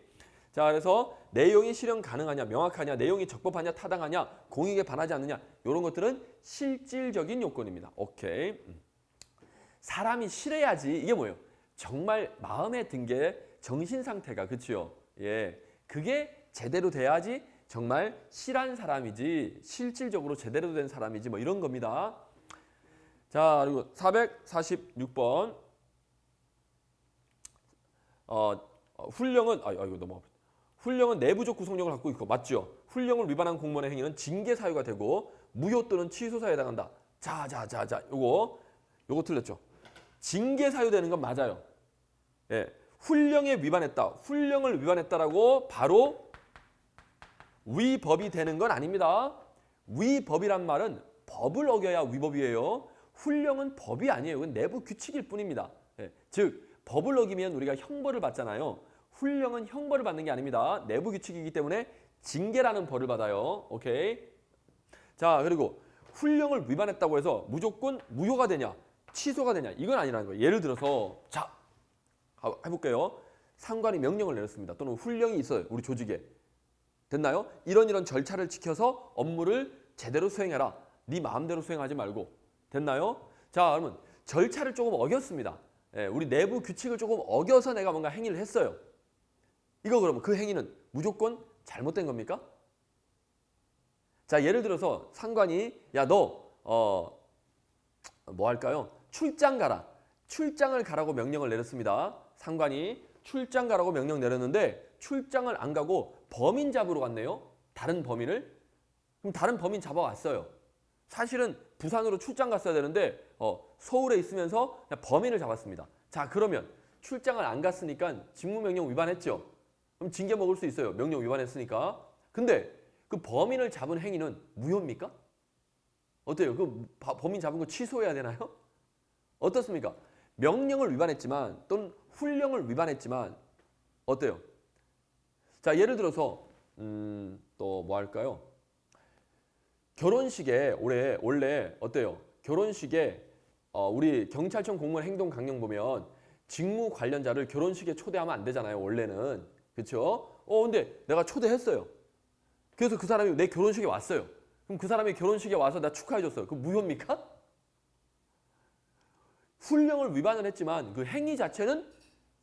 자, 그래서 내용이 실현 가능하냐, 명확하냐, 내용이 적법하냐, 타당하냐, 공익에 반하지 않느냐, 이런 것들은 실질적인 요건입니다. 오케이. 사람이 실해야지. 이게 뭐예요? 정말 마음에 든 게 정신 상태가, 그렇죠? 예, 그게 제대로 돼야지 정말 실한 사람이지, 실질적으로 제대로 된 사람이지, 뭐 이런 겁니다. 자, 그리고 446번. 훈령은 이거 너무 훈령은 내부적 구성력을 갖고 있고, 맞죠? 훈령을 위반한 공무원의 행위는 징계 사유가 되고 무효 또는 취소 사유에 해당한다. 자, 요거 틀렸죠? 징계 사유 되는 건 맞아요. 예, 훈령에 위반했다. 훈령을 위반했다라고 바로 위법이 되는 건 아닙니다. 위법이란 말은 법을 어겨야 위법이에요. 훈령은 법이 아니에요. 그건 내부 규칙일 뿐입니다. 예, 즉 법을 어기면 우리가 형벌을 받잖아요. 훈령은 형벌을 받는 게 아닙니다. 내부 규칙이기 때문에 징계라는 벌을 받아요. 오케이. 자, 그리고 훈령을 위반했다고 해서 무조건 무효가 되냐, 취소가 되냐, 이건 아니라는 거예요. 예를 들어서 자, 해볼게요. 상관이 명령을 내렸습니다. 또는 훈령이 있어요. 우리 조직에. 됐나요? 이런 절차를 지켜서 업무를 제대로 수행해라. 네 마음대로 수행하지 말고. 됐나요? 자, 그러면 절차를 조금 어겼습니다. 예, 우리 내부 규칙을 조금 어겨서 내가 뭔가 행위를 했어요. 이거 그러면 그 행위는 무조건 잘못된 겁니까? 자, 예를 들어서 상관이 야, 너 뭐 할까요? 출장 가라. 출장을 가라고 명령을 내렸습니다. 상관이 출장 가라고 명령 내렸는데 출장을 안 가고 범인 잡으러 갔네요. 다른 범인을. 그럼 다른 범인 잡아왔어요. 사실은 부산으로 출장 갔어야 되는데 서울에 있으면서 그냥 범인을 잡았습니다. 자, 그러면 출장을 안 갔으니까 직무명령 위반했죠. 그럼 징계 먹을 수 있어요. 명령 위반했으니까. 근데 그 범인을 잡은 행위는 무효입니까? 어때요? 그 범인 잡은 거 취소해야 되나요? 어떻습니까? 명령을 위반했지만 또는 훈령을 위반했지만 어때요? 자, 예를 들어서 또 뭐 할까요? 결혼식에 원래 어때요? 결혼식에 우리 경찰청 공무원 행동 강령 보면 직무 관련자를 결혼식에 초대하면 안 되잖아요. 원래는. 그렇죠? 근데 내가 초대했어요. 그래서 그 사람이 내 결혼식에 왔어요. 그럼 그 사람이 결혼식에 와서 나 축하해 줬어요. 그럼 무효입니까? 훈령을 위반을 했지만 그 행위 자체는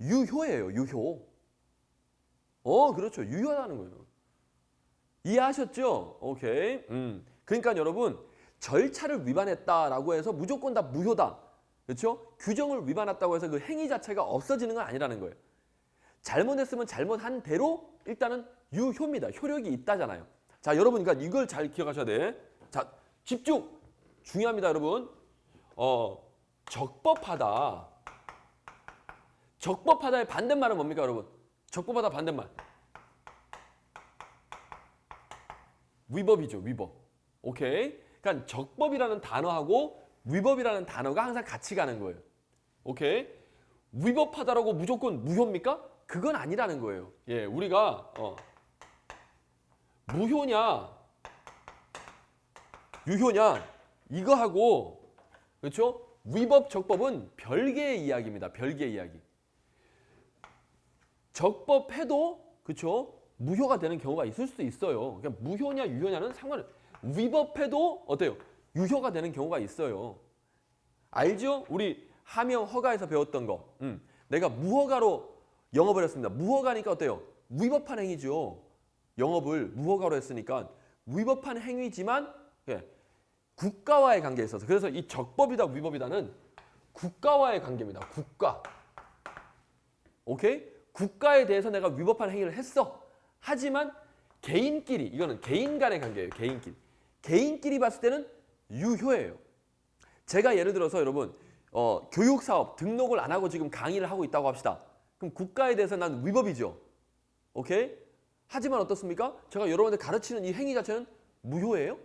유효예요. 유효. 그렇죠. 유효하다는 거예요. 이해하셨죠? 오케이. 그러니까 여러분, 절차를 위반했다라고 해서 무조건 다 무효다. 그렇죠? 규정을 위반했다고 해서 그 행위 자체가 없어지는 건 아니라는 거예요. 잘못했으면 잘못한 대로 일단은 유효입니다. 효력이 있다잖아요. 자, 여러분, 그러니까 이걸 잘 기억하셔야 돼. 자, 집중! 중요합니다, 여러분. 적법하다. 적법하다의 반대말은 뭡니까, 여러분? 적법하다 반대말. 위법이죠, 위법. 오케이? 그러니까 적법이라는 단어하고 위법이라는 단어가 항상 같이 가는 거예요. 오케이? 위법하다라고 무조건 무효입니까? 그건 아니라는 거예요. 예, 우리가 무효냐, 유효냐 이거하고 그렇죠? 위법, 적법은 별개의 이야기입니다. 별개의 이야기. 적법해도 그렇죠? 무효가 되는 경우가 있을 수도 있어요. 그러니까 무효냐 유효냐는 상관은 위법해도 어때요? 유효가 되는 경우가 있어요. 알죠? 우리 하명 허가에서 배웠던 거. 내가 무허가로 영업을 했습니다. 무허가니까 어때요? 위법한 행위죠. 영업을 무허가로 했으니까 위법한 행위지만 국가와의 관계에 있어서. 그래서 이 적법이다 위법이다는 국가와의 관계입니다. 국가. 오케이? 국가에 대해서 내가 위법한 행위를 했어. 하지만 개인끼리, 이거는 개인 간의 관계예요. 개인끼리. 개인끼리 봤을 때는 유효예요. 제가 예를 들어서 여러분 교육사업 등록을 안 하고 지금 강의를 하고 있다고 합시다. 그럼 국가에 대해서 난 위법이죠. 오케이? 하지만 어떻습니까? 제가 여러분들 가르치는 이 행위 자체는 무효예요?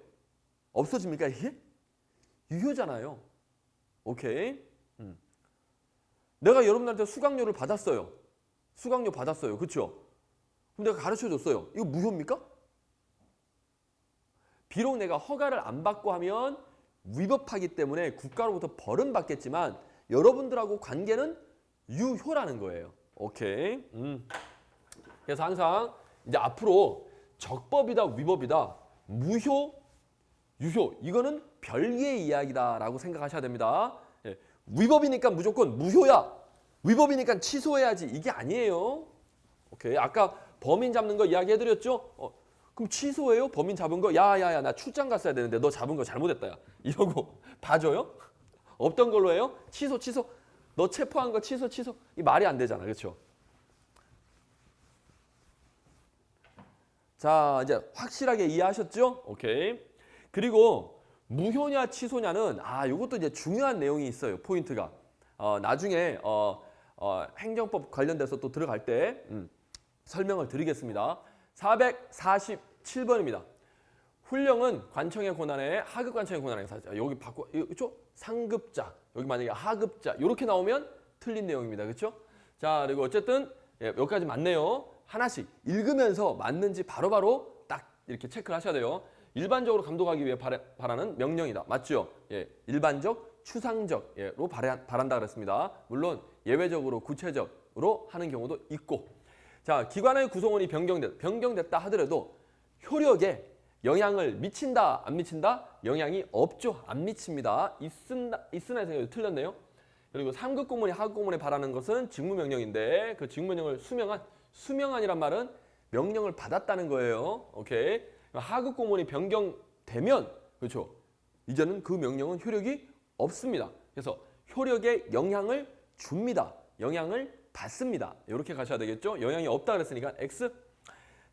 없어집니까 이게? 유효잖아요. 오케이? 내가 여러분들한테 수강료를 받았어요. 수강료 받았어요. 그렇죠? 그럼 내가 가르쳐줬어요. 이거 무효입니까? 비록 내가 허가를 안 받고 하면 위법하기 때문에 국가로부터 벌은 받겠지만 여러분들하고 관계는 유효라는 거예요. 오케이. 그래서 항상 이제 앞으로 적법이다 위법이다 무효 유효 이거는 별개의 이야기다라고 생각하셔야 됩니다. 예. 위법이니까 무조건 무효야. 위법이니까 취소해야지 이게 아니에요. 오케이. 아까 범인 잡는 거 이야기해드렸죠? 그럼 취소해요? 범인 잡은 거? 야야야 나 출장 갔어야 되는데 너 잡은 거 잘못했다. 야. 이러고 봐줘요? 없던 걸로 해요? 취소. 너 체포한 거 취소. 이 말이 안 되잖아. 그렇죠? 자 이제 확실하게 이해하셨죠? 오케이. 그리고 무효냐 취소냐는 이것도 이제 중요한 내용이 있어요. 포인트가. 나중에 행정법 관련돼서 또 들어갈 때 설명을 드리겠습니다. 447번입니다. 훈령은 관청의 권한에 하급 관청의 권한에 여기 바꿔 그렇죠? 상급자 여기 만약에 하급자 이렇게 나오면 틀린 내용입니다. 그렇죠? 자 그리고 어쨌든 여기까지 맞네요. 하나씩 읽으면서 맞는지 바로바로 딱 이렇게 체크를 하셔야 돼요. 일반적으로 감독하기 위해 바라는 명령이다. 맞죠? 예, 일반적, 추상적으로 바란다 그랬습니다. 물론 예외적으로 구체적으로 하는 경우도 있고. 자, 기관의 구성원이 변경됐다 하더라도 효력에 영향을 미친다, 안 미친다? 영향이 없죠. 안 미칩니다. 있으나 생각이 틀렸네요. 그리고 3급 공무원이 하급 공무원에 바라는 것은 직무명령인데 그 직무명령을 수명한이란 말은 명령을 받았다는 거예요. 오케이. 하급 공무원이 변경되면 그렇죠. 이제는 그 명령은 효력이 없습니다. 그래서 효력에 영향을 줍니다. 영향을 받습니다. 이렇게 가셔야 되겠죠. 영향이 없다 그랬으니까 X.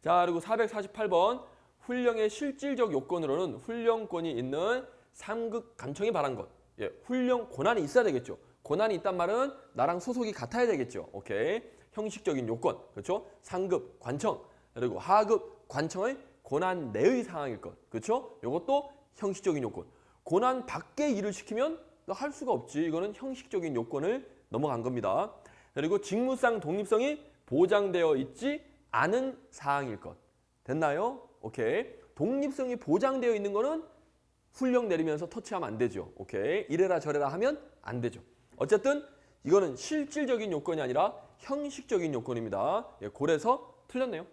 자 그리고 448번 훈령의 실질적 요건으로는 훈령권이 있는 3급 관청이 바란 것. 예, 훈령 권한이 있어야 되겠죠. 권한이 있단 말은 나랑 소속이 같아야 되겠죠. 오케이. 형식적인 요건. 그렇죠? 상급 관청 그리고 하급 관청의 권한 내의 사항일 것. 그렇죠? 이것도 형식적인 요건. 권한 밖의 일을 시키면 너 할 수가 없지. 이거는 형식적인 요건을 넘어간 겁니다. 그리고 직무상 독립성이 보장되어 있지 않은 사항일 것. 됐나요? 오케이. 독립성이 보장되어 있는 거는 훈령 내리면서 터치하면 안 되죠. 오케이. 이래라 저래라 하면 안 되죠. 어쨌든 이거는 실질적인 요건이 아니라 형식적인 요건입니다. 예, 고래서 틀렸네요.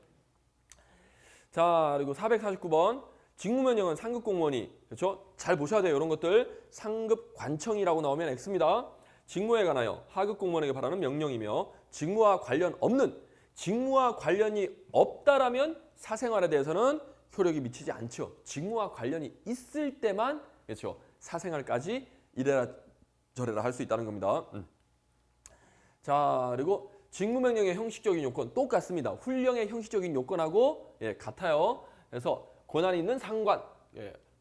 자, 그리고 449번. 직무명령은 상급 공무원이, 그렇죠? 잘 보셔야 돼요. 이런 것들. 상급 관청이라고 나오면 X입니다. 직무에 관하여 하급 공무원에게 바라는 명령이며 직무와 관련 없는, 직무와 관련이 없다라면 사생활에 대해서는 효력이 미치지 않죠. 직무와 관련이 있을 때만, 그렇죠? 사생활까지 이래라 저래라 할 수 있다는 겁니다. 자, 그리고 직무명령의 형식적인 요건 똑같습니다. 훈령의 형식적인 요건하고 같아요. 그래서 권한이 있는 상관,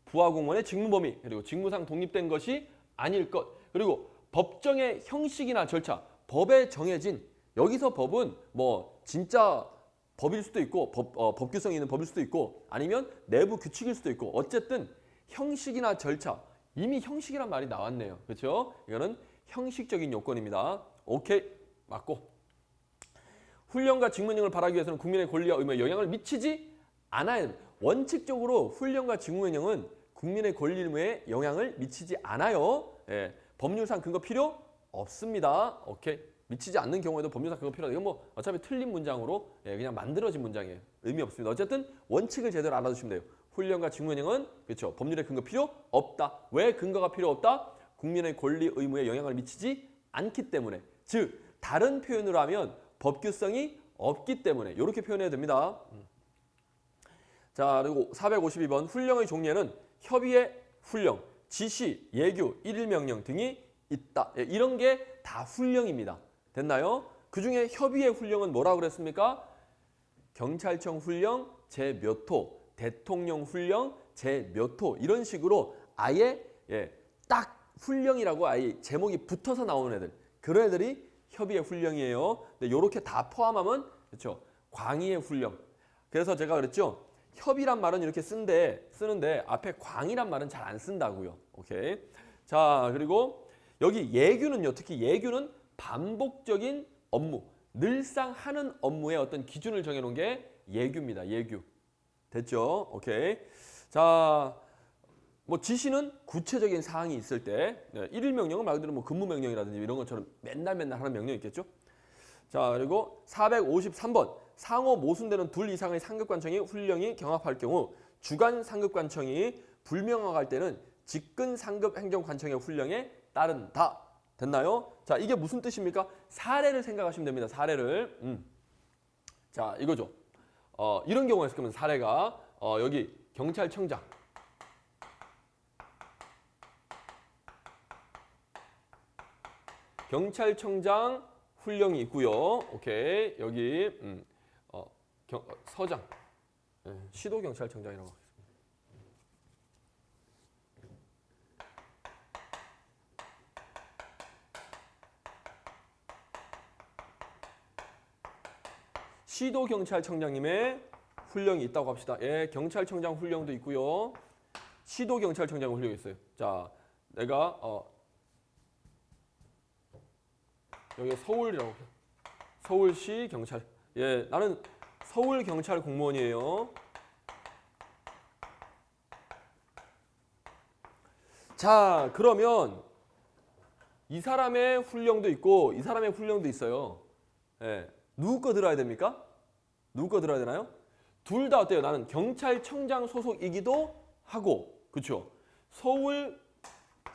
부하공무원의 직무범위, 그리고 직무상 독립된 것이 아닐 것, 그리고 법정의 형식이나 절차, 법에 정해진, 여기서 법은 뭐 진짜 법일 수도 있고 법규성이 있는 법일 수도 있고 아니면 내부 규칙일 수도 있고 어쨌든 형식이나 절차, 이미 형식이란 말이 나왔네요. 그렇죠? 이거는 형식적인 요건입니다. 오케이, 맞고. 훈령과 직무명령을 바라기 위해서는 국민의 권리와 의무에 영향을 미치지 않아야 됩니다. 원칙적으로 훈령과 직무명령은 국민의 권리 의무에 영향을 미치지 않아요. 예, 법률상 근거 필요 없습니다. 오케이. 미치지 않는 경우에도 법률상 근거 필요하다. 이건 뭐 어차피 틀린 문장으로 그냥 만들어진 문장이에요. 의미 없습니다. 어쨌든 원칙을 제대로 알아두시면 돼요. 훈령과 직무명령은 그렇죠. 법률의 근거 필요 없다. 왜 근거가 필요 없다? 국민의 권리 의무에 영향을 미치지 않기 때문에. 즉 다른 표현으로 하면 법규성이 없기 때문에 이렇게 표현해야 됩니다. 자 그리고 452번 훈령의 종류에는 협의의 훈령, 지시, 예규, 일일명령 등이 있다. 이런 게 다 훈령입니다. 됐나요? 그중에 협의의 훈령은 뭐라고 그랬습니까? 경찰청 훈령 제 몇 호, 대통령 훈령 제 몇 호 이런 식으로 아예 딱 훈령이라고 아예 제목이 붙어서 나오는 애들 그런 애들이 협의의 훈령이에요. 근데 이렇게 다 포함하면 그렇죠. 광의의 훈령. 그래서 제가 그랬죠. 협의란 말은 이렇게 쓰는데 앞에 광이란 말은 잘 안 쓴다고요. 오케이. 자, 그리고 여기 예규는요. 특히 예규는 반복적인 업무, 늘상 하는 업무의 어떤 기준을 정해놓은 게 예규입니다. 예규. 됐죠? 오케이. 자, 뭐 지시는 구체적인 사항이 있을 때 일일 명령은 말 그대로 뭐 근무 명령이라든지 이런 것처럼 맨날 하는 명령이 있겠죠? 자, 그리고 453번. 상호 모순되는 둘 이상의 상급관청이 훈령이 경합할 경우 주간 상급관청이 불명확할 때는 직근 상급 행정관청의 훈령에 따른다. 됐나요? 자, 이게 무슨 뜻입니까? 사례를 생각하시면 됩니다. 사례를. 자, 이거죠. 이런 경우가 있을 거면 사례가 여기 경찰청장. 경찰청장 훈령이 있고요. 오케이. 여기 서장. 시도경찰청장이라고 하겠습니다. 시도경찰청장님의 훈령이 있다고 합시다. 예, 경찰청장 훈령도 있고요. 시도경찰청장 훈령이 있어요. 자, 내가 여기 서울이라고 해요. 서울시 경찰. 예, 나는 서울 경찰 공무원이에요. 자, 그러면 이 사람의 훈령도 있고 이 사람의 훈령도 있어요. 예, 누구 거 들어야 됩니까? 누구 거 들어야 되나요? 둘 다 어때요? 나는 경찰청장 소속이기도 하고, 그렇죠? 서울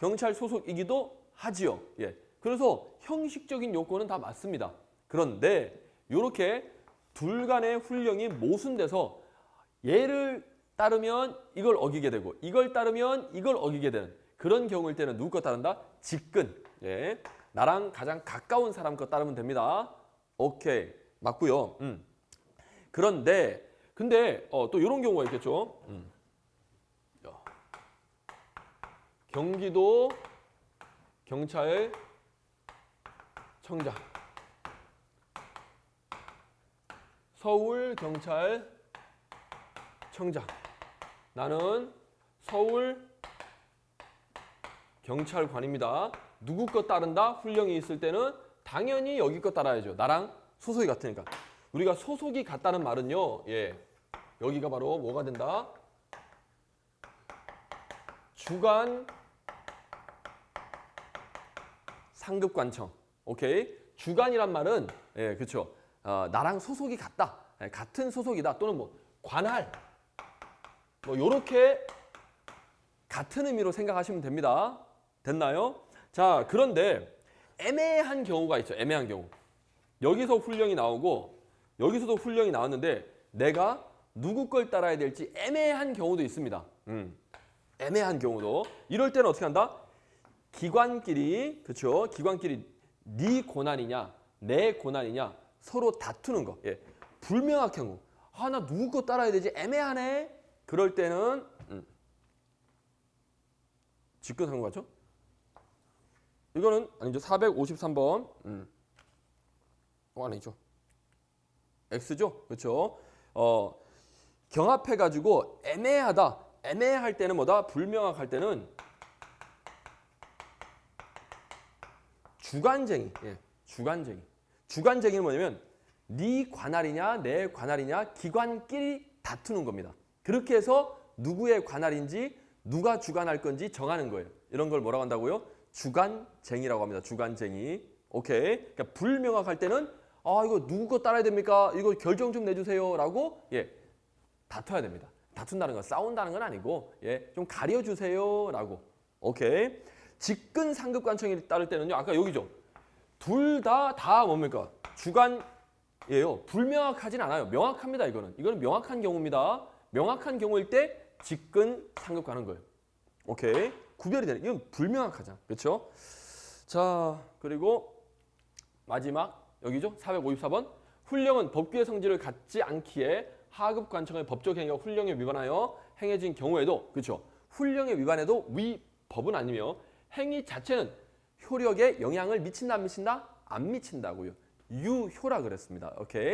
경찰 소속이기도 하지요. 예. 그래서 형식적인 요건은 다 맞습니다. 그런데 이렇게 둘 간의 훈령이 모순돼서 얘를 따르면 이걸 어기게 되고 이걸 따르면 이걸 어기게 되는 그런 경우일 때는 누구 거 따른다? 직근. 예. 나랑 가장 가까운 사람 거 따르면 됩니다. 오케이. 맞고요. 근데 또 이런 경우가 있겠죠. 경기도 경찰청장, 서울 경찰청장. 나는 서울 경찰관입니다. 누구 거 따른다? 훈령이 있을 때는 당연히 여기 거 따라야죠. 나랑 소속이 같으니까. 우리가 소속이 같다는 말은요. 예. 여기가 바로 뭐가 된다? 주간 상급관청. 오케이. 주간이란 말은 예, 그렇죠. 나랑 소속이 같다. 예, 같은 소속이다. 또는 뭐 관할. 뭐 요렇게 같은 의미로 생각하시면 됩니다. 됐나요? 자, 그런데 애매한 경우가 있죠. 애매한 경우. 여기서 훈령이 나오고 여기서도 훈령이 나왔는데 내가 누구 걸 따라야 될지 애매한 경우도 있습니다. 애매한 경우도. 이럴 때는 어떻게 한다? 기관끼리, 그렇죠? 기관끼리 네 고난이냐, 내 고난이냐 서로 다투는 거. 예. 불명확한 경우. 아, 나 누구 거 따라야 되지? 애매하네. 그럴 때는 직권상고 같죠? 이거는 아니죠. 453번. 아니죠. X죠? 그렇죠? 경합해가지고 애매하다. 애매할 때는 뭐다? 불명확할 때는 주관쟁이. 예, 주관쟁이. 주관쟁이는 뭐냐면 네 관할이냐 내 관할이냐 기관끼리 다투는 겁니다. 그렇게 해서 누구의 관할인지 누가 주관할 건지 정하는 거예요. 이런 걸 뭐라고 한다고요? 주관쟁이라고 합니다. 주관쟁이. 오케이. 그러니까 불명확할 때는 이거 누구 거 따라야 됩니까? 이거 결정 좀 내주세요. 라고 예, 다퉈야 됩니다. 다툰다는 건 싸운다는 건 아니고 예, 좀 가려주세요. 라고. 오케이. 직근 상급관청이 따를 때는요. 아까 여기죠. 둘 다 뭡니까? 주관이에요. 불명확하진 않아요. 명확합니다. 이거는 명확한 경우입니다. 명확한 경우일 때 직근 상급 가는 거예요. 오케이. 구별이 되는. 이건 불명확하잖아. 그렇죠? 자, 그리고 마지막 여기죠. 454번. 훈령은 법규의 성질을 갖지 않기에 하급 관청의 법적 행위가 훈령에 위반하여 행해진 경우에도 그렇죠. 훈령에 위반해도 위법은 아니며 행위 자체는 효력에 영향을 미친다 안 미친다? 안 미친다고요. 유효라 그랬습니다. 오케이.